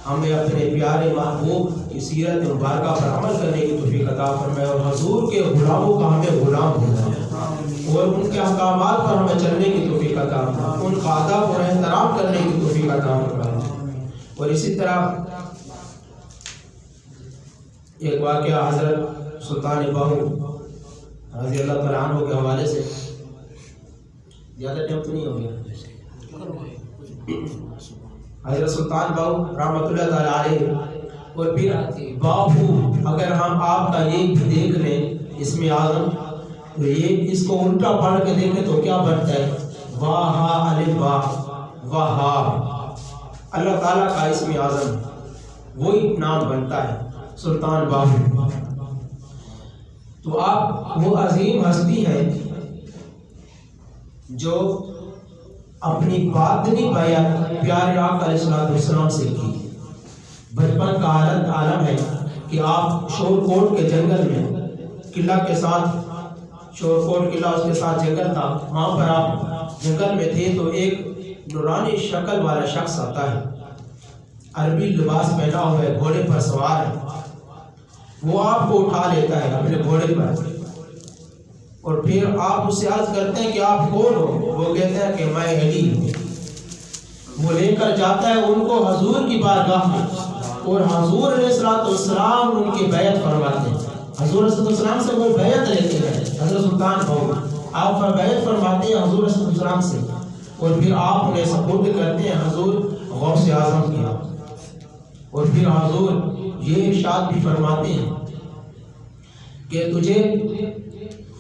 ہمیں اپنے پیارے محبوب کی سیرت مبارکہ پر عمل کرنے کی توفیق عطا فرمائے اور حضور کے غلاموں کا ہمیں غلام بنائے اور ان کے احکامات پر ہمیں چلنے کی توفیق عطا فرمائے، ان کا ادب اور احترام کرنے کی توفیق عطا فرمائے۔ اور اسی طرح ایک واقعہ حضرت سلطان باہو رضی اللہ تعالیٰ عنہ کے حوالے سے، زیادہ ٹائم تو نہیں ہو گیا، حضرت سلطان باہو رحمۃ اللہ تعالیٰ علیہ، اور پھر باہو اگر ہم آپ کا یہ دیکھ لیں اسم اعظم، تو یہ اس کو الٹا پڑھ کے دیکھیں تو کیا بنتا ہے؟ واہا الف با وہاب، اللہ تعالیٰ کا اسم اعظم وہی نام بنتا ہے سلطان باہو۔ تو آپ وہ عظیم ہستی ہے جو اپنی باطنی بیعت پیارے آقا علیہ السلام سے کی۔ بچپن کا عالم ہے کہ آپ شور کوٹ کے جنگل میں قلعہ کے ساتھ، شور کوٹ قلعہ اس کے ساتھ جنگل تھا، وہاں پر آپ جنگل میں تھے تو ایک نورانی شکل والا شخص آتا ہے، عربی لباس پہنا ہوا ہے، گھوڑے پر سوار ہے، وہ آپ کو اٹھا لیتا ہے اپنے گھوڑے پر، اور پھر آپ اس سے عرض کرتے ہیں کہ آپ کون ہو؟ وہ کہتے ہیں کہ میں علی ہوں۔ وہ لے کر جاتا ہے ان کو حضور کی بارگاہ میں، اور حضور علیہ السلام ان کی بیعت فرماتے ہیں، حضور علیہ السلام سے وہ بیعت لیتے ہیں، حضرت سلطان باہو آپ پر بیعت فرماتے ہیں حضور علیہ السلام سے، اور پھر آپ انہیں سپورٹ کرتے ہیں حضور غوث اعظم کی، اور پھر حضور یہ ارشاد بھی فرماتے ہیں کہ تجھے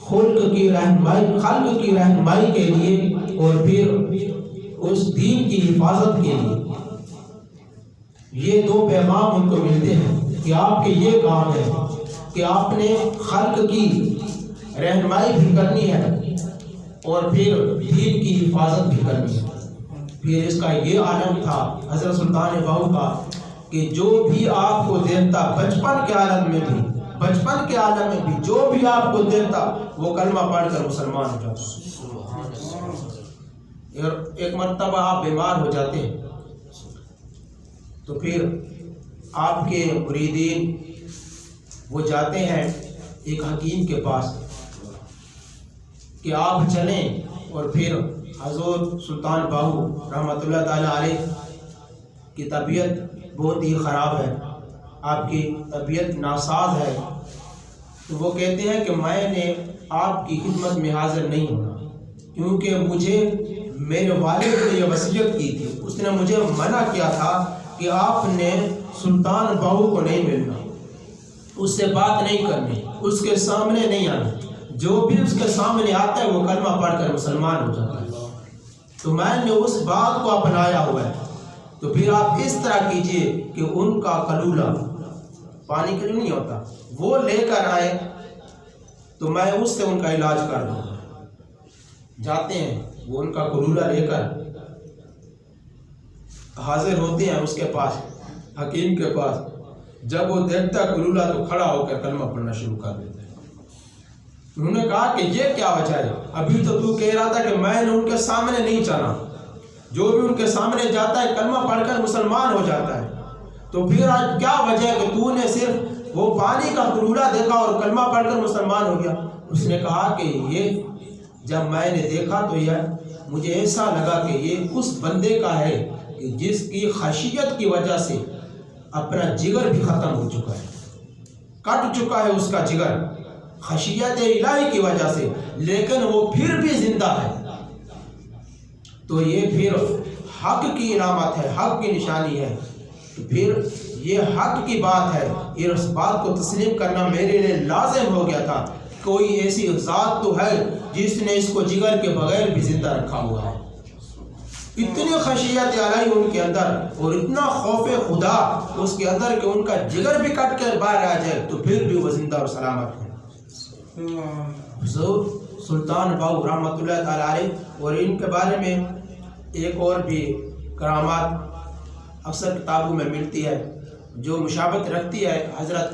خلق کی رہنمائی کے لیے اور پھر اس دین کی حفاظت کے لیے یہ دو پیغام ان کو ملتے ہیں کہ آپ کے یہ کام ہے کہ آپ نے خلق کی رہنمائی بھی کرنی ہے اور پھر دین کی حفاظت بھی کرنی ہے۔ پھر اس کا یہ عالم تھا حضرت سلطان باہو کا کہ جو بھی آپ کو دیکھتا بچپن کے عالم میں بھی جو بھی آپ کو دیکھتا وہ کلمہ پڑھ کر مسلمان ہو جاتا۔ ایک مرتبہ آپ بیمار ہو جاتے ہیں تو پھر آپ کے مریدین وہ جاتے ہیں ایک حکیم کے پاس کہ آپ چلیں، اور پھر حضور سلطان باہو رحمۃ اللہ تعالیٰ علیہ کی طبیعت بہت ہی خراب ہے، آپ کی طبیعت ناساز ہے، تو وہ کہتے ہیں کہ میں نے آپ کی خدمت میں حاضر نہیں ہونا، کیونکہ مجھے میرے والد نے یہ وصیت کی تھی، اس نے مجھے منع کیا تھا کہ آپ نے سلطان باہو کو نہیں ملنا، اس سے بات نہیں کرنی، اس کے سامنے نہیں آنا، جو بھی اس کے سامنے آتا ہے وہ کلمہ پڑھ کر مسلمان ہو جاتا ہے، تو میں نے اس بات کو اپنایا ہوا ہے۔ تو پھر آپ اس طرح کیجئے کہ ان کا کلولہ پانی کے لیے نہیں ہوتا، وہ لے کر آئے تو میں اس سے ان کا علاج کر دوں گا۔ جاتے ہیں، وہ ان کا کلولہ لے کر حاضر ہوتے ہیں اس کے پاس، حکیم کے پاس، جب وہ دیکھتا کلولہ تو کھڑا ہو کر کلمہ پڑھنا شروع کر دیتا ہے۔ انہوں نے کہا کہ یہ کیا وجہ ہے؟ ابھی تو کہہ رہا تھا کہ میں نے ان کے سامنے نہیں چلا، جو بھی ان کے سامنے جاتا ہے کلمہ پڑھ کر مسلمان ہو جاتا ہے، تو پھر آج کیا وجہ ہے کہ تو نے صرف وہ پانی کا کلولہ دیکھا اور کلمہ پڑھ کر مسلمان ہو گیا؟ اس نے کہا کہ یہ جب میں نے دیکھا تو یہ مجھے ایسا لگا کہ یہ اس بندے کا ہے کہ جس کی خشیت کی وجہ سے اپنا جگر بھی ختم ہو چکا ہے، کٹ چکا ہے اس کا جگر خشیت الہی کی وجہ سے، لیکن وہ پھر بھی زندہ ہے۔ تو یہ پھر حق کی علامت ہے، حق کی نشانی ہے، تو پھر یہ حق کی بات ہے، یہ اس بات کو تسلیم کرنا میرے لیے لازم ہو گیا تھا۔ کوئی ایسی ذات تو ہے جس نے اس کو جگر کے بغیر بھی زندہ رکھا ہوا ہے، اتنی خشیت الہی ان کے اندر اور اتنا خوف خدا اس کے اندر کہ ان کا جگر بھی کٹ کر باہر آ جائے تو پھر بھی وہ زندہ اور سلامت ہے۔ سلطان باہو رحمۃ اللہ تعالیٰ علیہ، اور ان کے بارے میں ایک اور بھی کرامات اکثر کتابوں میں ملتی ہے جو مشابہت رکھتی ہے حضرت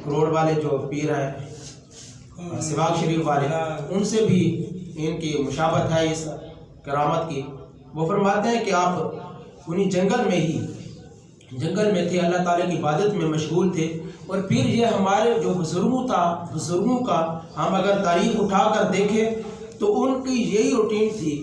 کروڑ والے جو پیر ہیں سواگ شریف والے، ان سے بھی ان کی مشابہت ہے اس کرامت کی۔ وہ فرماتے ہیں کہ آپ انہی جنگل میں ہی جنگل میں تھے، اللہ تعالیٰ کی عبادت میں مشغول تھے. اور پھر یہ ہمارے جو بزرگوں کا ہم اگر تاریخ اٹھا کر دیکھیں تو ان کی یہی روٹین تھی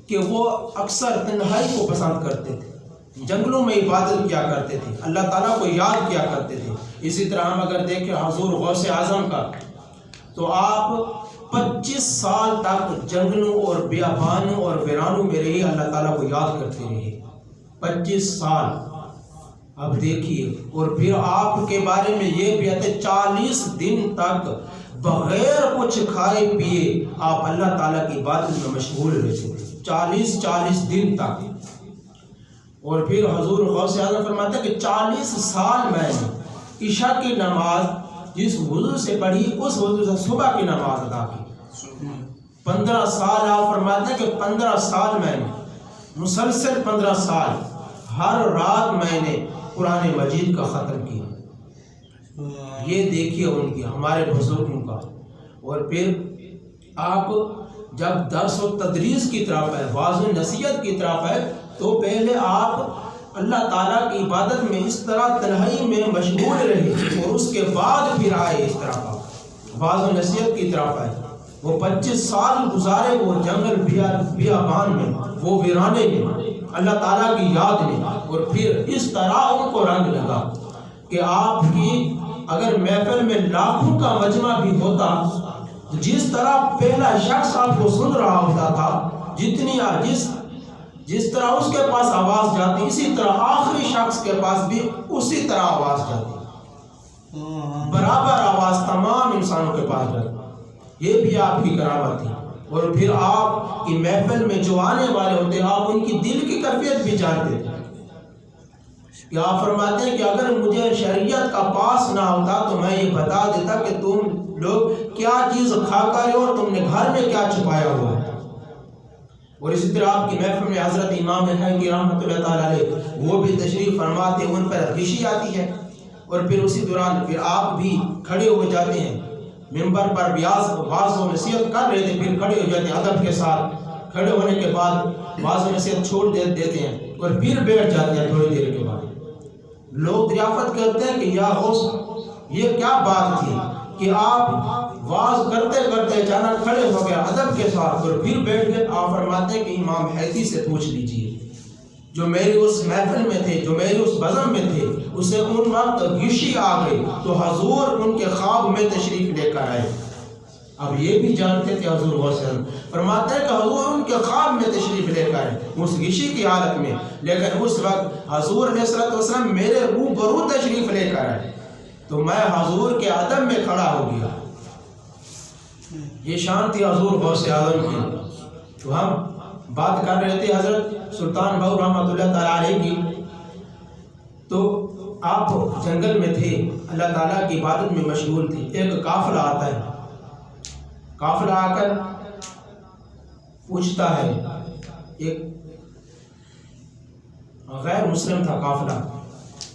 کہ وہ اکثر تنہائی کو پسند کرتے تھے، جنگلوں میں عبادت کیا کرتے تھے، اللہ تعالیٰ کو یاد کیا کرتے تھے. اسی طرح ہم اگر دیکھیں حضور غوث اعظم کا، تو آپ 25 سال تک جنگلوں اور بیابانوں اور ویرانوں میں رہے، اللہ تعالیٰ کو یاد کرتے رہے. 25 سال اب دیکھیے. اور پھر آپ کے بارے میں یہ بھی آتے 40 دن تک بغیر کچھ کھائے پیے آپ اللہ تعالیٰ کی عبادت میں مشغول رہتے تھے، 40 دن تک. اور پھر حضور غوث اعظم فرماتے ہیں کہ 40 سال میں نے عشاء کی نماز جس وضو سے پڑھی اس وضو سے صبح کی نماز ادا کی. 15 سال آپ فرماتے ہیں کہ 15 سال میں نے مسلسل 15 سال ہر رات میں نے قرآن مجید کا ختم کیا. یہ دیکھیے ان کی ہمارے بزرگوں کا. اور پھر آپ جب درس و تدریس کی طرف ہے، واعظ و نصیحت کی طرف ہے، تو پہلے آپ اللہ تعالیٰ کی عبادت میں اس طرح تنہائی میں مشغول رہے اور اس کے بعد پھر آئے اس طرف واعظ و نصیحت کی طرف آئے. وہ 25 سال گزارے وہ جنگل بیابان میں، وہ ویرانے میں، اللہ تعالیٰ کی یاد میں. اور پھر اس طرح ان کو رنگ لگا کہ آپ کی اگر محفل میں لاکھوں کا مجمع بھی ہوتا، جس طرح پہلا شخص آپ کو سن رہا ہوتا تھا، جس طرح اس کے پاس آواز جاتی، اسی طرح آخری شخص کے پاس بھی اسی طرح آواز جاتی، برابر آواز تمام انسانوں کے پاس جاتی. یہ بھی آپ کی کرامت تھی. اور پھر آپ کی محفل میں جو آنے والے ہوتے آپ ان کی دل کی کیفیت بھی جانتے تھے. کہ آپ فرماتے ہیں کہ اگر مجھے شریعت کا پاس نہ ہوتا تو میں یہ بتا دیتا کہ تم لوگ کیا چیز کھا کر ہو اور تم نے گھر میں کیا چھپایا ہوا ہے. اور اسی طرح آپ کی محفل میں حضرت امام حنفی رحمۃ اللہ تعالیٰ علیہ وہ بھی تشریف فرماتے ہیں، ان پر غشی آتی ہے. اور پھر اسی دوران پھر آپ بھی کھڑے ہو جاتے ہیں، ممبر پر واعظ و نصیحت کر رہے تھے، پھر کھڑے ہو جاتے ہیں ادب کے ساتھ. کھڑے ہونے کے بعد واعظ و نصیحت چھوڑ دیتے ہیں اور پھر بیٹھ جاتے ہیں. تھوڑی دیر کے بعد لوگ دریافت کرتے ہیں کہ یا غوث یہ کیا بات تھی کہ آپ واعظ کرتے کرتے اچانک کھڑے ہو گئے ادب کے ساتھ اور پھر بیٹھ گئے. آپ فرماتے ہیں کہ امام حیثی سے پوچھ لیجئے جو میری اس محفل میں تھے، جو میری اس بزم میں تھے، اسے ان وقت غشی آ گئی تو حضور ان کے خواب میں تشریف لے کر آئے. اب یہ بھی جانتے تھے حضور غوث اعظم فرماتے ہیں کہ حضور ان کے خواب میں تشریف لے کر آئے اس غشی کی حالت میں، لیکن اس وقت حضور علیہ الصلوۃ والسلام میرے روبرو تشریف لے کر آئے تو میں حضور کے ادب میں کھڑا ہو گیا. یہ شان تھی حضور غوث اعظم کی. تو ہم بات کر رہے تھے حضرت سلطان بہو رحمۃ اللہ تعالیٰ علیہ کی. تو آپ جنگل میں تھے، اللہ تعالیٰ کی عبادت میں مشغول تھے. ایک قافلہ آتا ہے، قافلہ آ کر پوچھتا ہے، ایک غیر مسلم تھا قافلہ،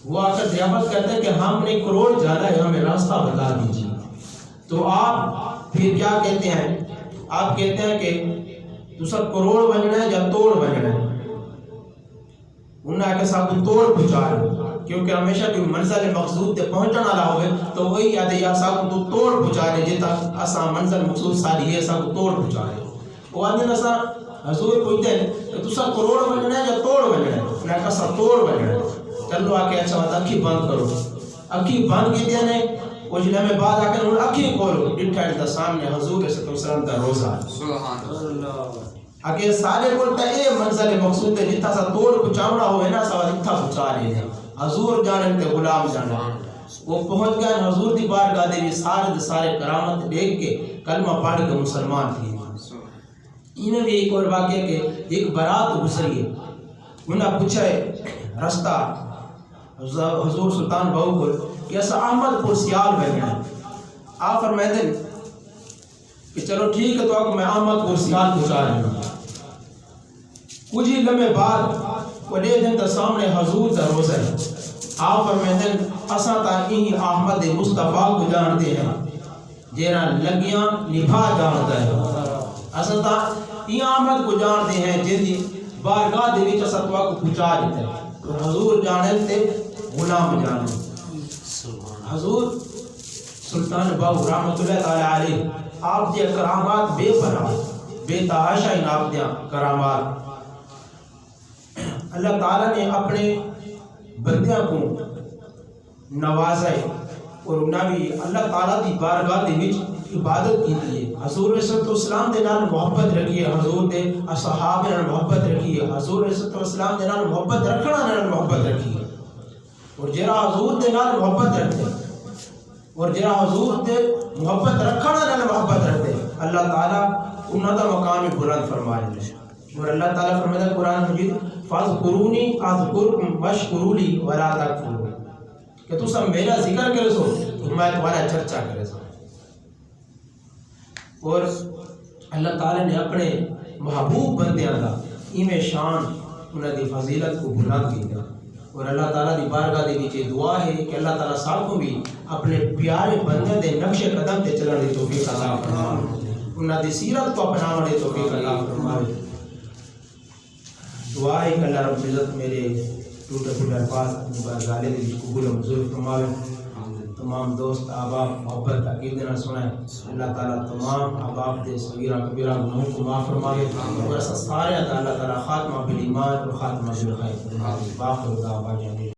وہ آ کر دریافت کرتے ہیں کہ ہم نے کروڑ جانا ہے، ہمیں راستہ بتا دیجیے. تو آپ پھر کیا کہتے ہیں؟ آپ کہتے ہیں کہ تو سب کروڑ بننا ہے یا توڑ بننا ہے؟ انہوں نے آگے سب توڑ پہنچا رہے، کیونکہ ہمیشہ کوئی منزل مقصود تے پہنچنا نہ ہوئے تو وہی یاد ہے یا سب تو توڑ پہنچا رہے جیتا اسا منزل مقصود ساری ہے سب توڑ پہنچا رہے. وہ آدھے نسا حضور پوچھتے ہیں کہ تو سب کروڑ بننا ہے یا توڑ بننا ہے؟ انہوں نے کہا سب توڑ بننا ہے. چلو آ کے اچھا بات اکھی بند کرو. اکھی بند کی دیا نے کچھ میں بعد آ کر انہوں اکھی کھولو، ڈٹھا ڈٹھا سامنے حضور صلی اللہ علیہ وسلم کا روزہ. سبحان اللہ. آگے سارے بولتا ہے اے منزل مقصود ہے جتنا سا توڑ پہنچاونا ہوئے نا سوا اتنا پہنچا رہے ہیں. حضور جانتے غلام جانا. وہ پہنچ گئے حضور دی بارگاہ دے بھی سارے کرامت دیکھ کے کلمہ پڑھ کے مسلمان تھے. انہیں بھی ایک اور واقعہ کہ ایک برات گزری ہے، انہوں نے پوچھا ہے رستہ حضور سلطان بہو کو کہ ایسا احمد پور سیال بہنا ہے. آپ فرمائے دیں کہ چلو ٹھیک ہے تو آپ میں احمد پور سیال پہنچا رہے ہوں. کچھ ہی لمحے بعد وہ دے دن تا سامنے حضور دا روزہ ہے. آپ فرمائے دیں اساں تا انہی احمد مصطفیٰ کو جانتے ہیں جیرا لگیاں نبھا جانتا ہے. اساں تا یہ احمد کو جانتے ہیں جن دی بارگاہ دے وچ اساں کو پہنچا دیتا ہے. تو حضور جانتے غلام جانو. حضور سلطان باہو رحمت اللہ تعالی علیہ آپ دیا کرامات بے پناہ بے تحاشا ان آپ دیا کرامات. اللہ تعالیٰ نے اپنے بندیاں کو نوازا ہے اور انہاں بھی اللہ تعالیٰ دی بارگاہ دے وچ عبادت کی ہے. حضور صلی اللہ علیہ وسلم دے نال محبت رکھی ہے, حضور دے اصحاب نال محبت رکھی ہے, حضور صلی اللہ علیہ وسلم دے نال محبت رکھنا نال محبت رکھی ہے. اور جڑا حضور دے نال محبت رکھتے اور جڑا حضور دے محبت رکھنا نال محبت رکھتے اللہ تعالیٰ انہاں دا مقام بلند فرما رہے ہیں. اور اللہ تعالیٰ فرماتا ہے قرآن مجید فاذکرونی اذکرکم واشکروا لی ولا تکفرون, کہ تو سب میرا ذکر کرے سو میں تمہارا چرچا کرے سو. اور اللہ تعالیٰ نے اپنے محبوب بندیاں دا ایمیں شان انہاں دی فضیلت کو بلند کیا. اور اللہ تعالیٰ دی بارگاہ دے وچ دعا ہے کہ اللہ تعالیٰ سب کو بھی اپنے پیارے بندے دے نقش قدم تے چلن دی توفیق عطا فرمائے, انہاں دی سیرت کو اپناون دی توفیق عطا فرمائے. دعا ہے کہ اللہ رب العزت میرے ٹوٹے پھوٹے الفاظ اپنی بارگاہ دے وچ قبول و منظور فرمائے. تمام دوست احباب محبت عقیدے نال سنائے. اللہ تعالیٰ تمام احباب دے صغیرہ کبیرہ گناہوں کو معاف فرمائے اور سارے اللہ تعالیٰ خاتمہ بالایمان اور خاتمہ بالخیر. باخر دعوانا